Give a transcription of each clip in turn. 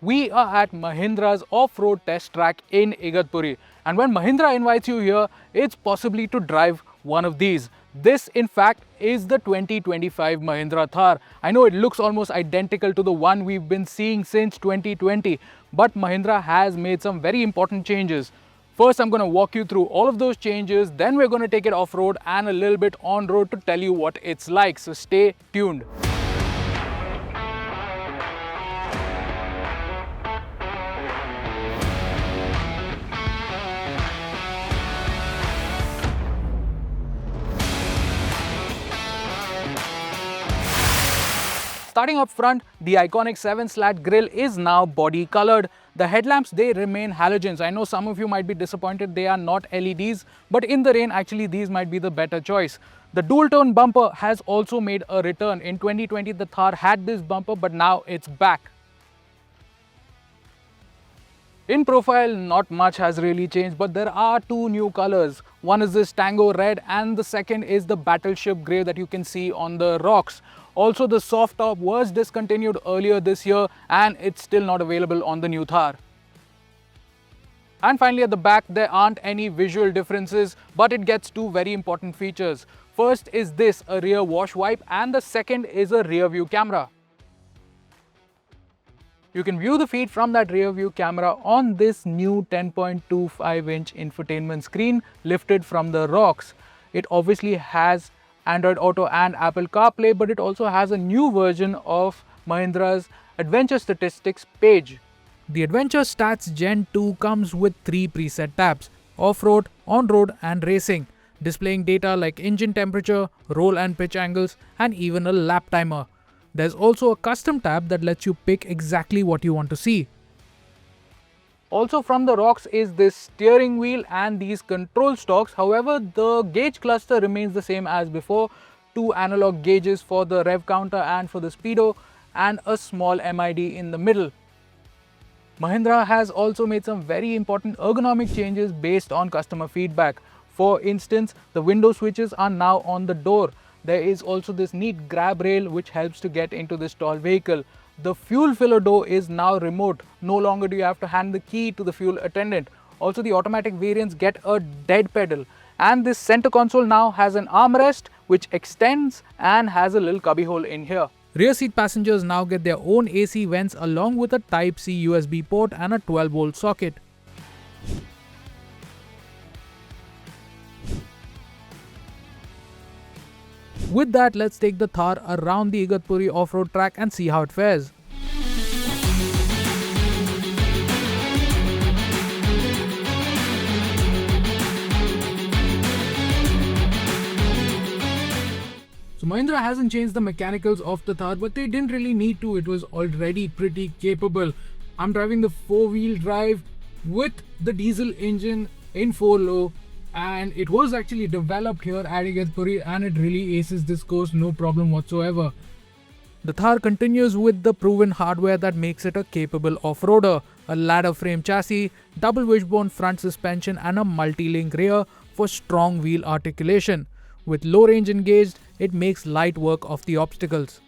We are at Mahindra's off-road test track in Igatpuri, and when Mahindra invites you here, it's possibly to drive one of these. This in fact is the 2025 Mahindra Thar. I know it looks almost identical to the one we've been seeing since 2020, but Mahindra has made some very important changes. First, I'm going to walk you through all of those changes, then we're going to take it off-road and a little bit on-road to tell you what it's like, so stay tuned. Starting up front, the iconic 7-slat grille is now body colored. The headlamps, they remain halogens. I know some of you might be disappointed they are not LEDs, but in the rain actually these might be the better choice. The dual tone bumper has also made a return. In 2020 the Thar had this bumper, but now it's back. In profile, not much has really changed, but there are two new colors. One is this Tango Red and the second is the Battleship Grey that you can see on the Roxx. Also, the soft top was discontinued earlier this year and it's still not available on the new Thar. And finally at the back, there aren't any visual differences, but it gets two very important features. First is this, a rear wash wipe, and the second is a rear view camera. You can view the feed from that rear view camera on this new 10.25-inch infotainment screen lifted from the Roxx. It obviously has Android Auto and Apple CarPlay, but it also has a new version of Mahindra's Adventure Statistics page. The Adventure Stats Gen 2 comes with 3 preset tabs: off-road, on-road and racing, displaying data like engine temperature, roll and pitch angles, and even a lap timer. There's also a custom tab that lets you pick exactly what you want to see. Also from the Roxx is this steering wheel and these control stalks. However, the gauge cluster remains the same as before. 2 analog gauges for the rev counter and for the speedo, and a small MID in the middle. Mahindra has also made some very important ergonomic changes based on customer feedback. For instance, the window switches are now on the door. There is also this neat grab rail which helps to get into this tall vehicle. The fuel filler door is now remote. No longer do you have to hand the key to the fuel attendant. Also, the automatic variants get a dead pedal. And this center console now has an armrest which extends and has a little cubby hole in here. Rear seat passengers now get their own AC vents along with a Type-C USB port and a 12-volt socket. With that, let's take the Thar around the Igatpuri off-road track and see how it fares. So Mahindra hasn't changed the mechanicals of the Thar, but they didn't really need to. It was already pretty capable. I'm driving the 4-wheel drive with the diesel engine in 4-low. And it was actually developed here at Igatpuri and it really aces this course, no problem whatsoever. The Thar continues with the proven hardware that makes it a capable off-roader. A ladder frame chassis, double wishbone front suspension and a multi-link rear for strong wheel articulation. With low range engaged, it makes light work of the obstacles.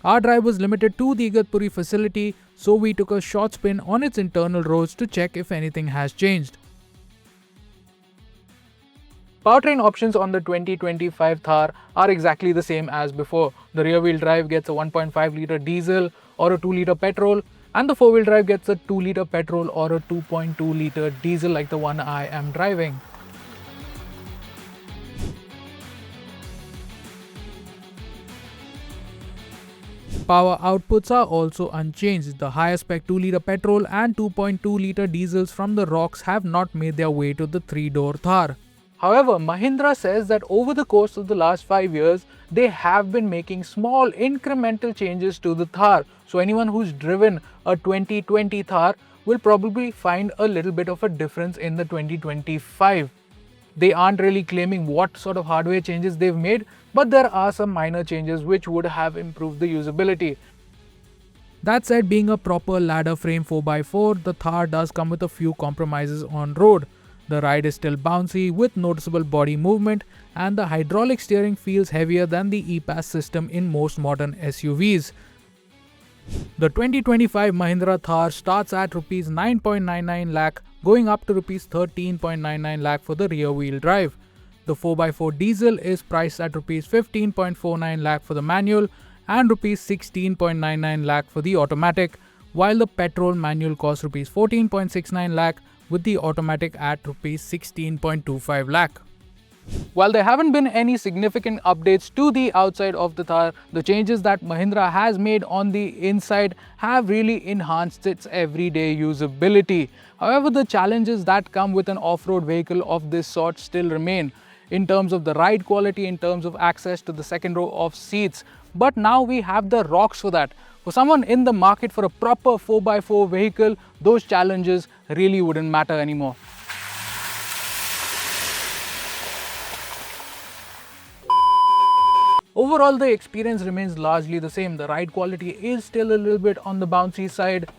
Our drive was limited to the Igatpuri facility, so we took a short spin on its internal roads to check if anything has changed. Powertrain options on the 2025 Thar are exactly the same as before. The rear-wheel drive gets a 1.5-litre diesel or a 2-litre petrol, and the 4-wheel drive gets a 2-litre petrol or a 2.2-litre diesel like the one I am driving. Power outputs are also unchanged. The higher spec 2-litre petrol and 2.2-litre diesels from the Roxx have not made their way to the 3-door Thar. However, Mahindra says that over the course of the last 5 years, they have been making small incremental changes to the Thar. So anyone who's driven a 2020 Thar will probably find a little bit of a difference in the 2025. They aren't really claiming what sort of hardware changes they've made, but there are some minor changes which would have improved the usability. That said, being a proper ladder frame 4x4, the Thar does come with a few compromises on road. The ride is still bouncy with noticeable body movement, and the hydraulic steering feels heavier than the EPAS system in most modern SUVs. The 2025 Mahindra Thar starts at Rs 9.99 lakh, going up to Rs 13.99 lakh for the rear wheel drive. The 4x4 diesel is priced at Rs 15.49 lakh for the manual and Rs 16.99 lakh for the automatic, while the petrol manual costs Rs 14.69 lakh with the automatic at Rs 16.25 lakh. While there haven't been any significant updates to the outside of the Thar, the changes that Mahindra has made on the inside have really enhanced its everyday usability. However, the challenges that come with an off-road vehicle of this sort still remain in terms of the ride quality, in terms of access to the second row of seats. But now we have the Roxx for that. For someone in the market for a proper 4x4 vehicle, those challenges really wouldn't matter anymore. Overall, the experience remains largely the same. The ride quality is still a little bit on the bouncy side.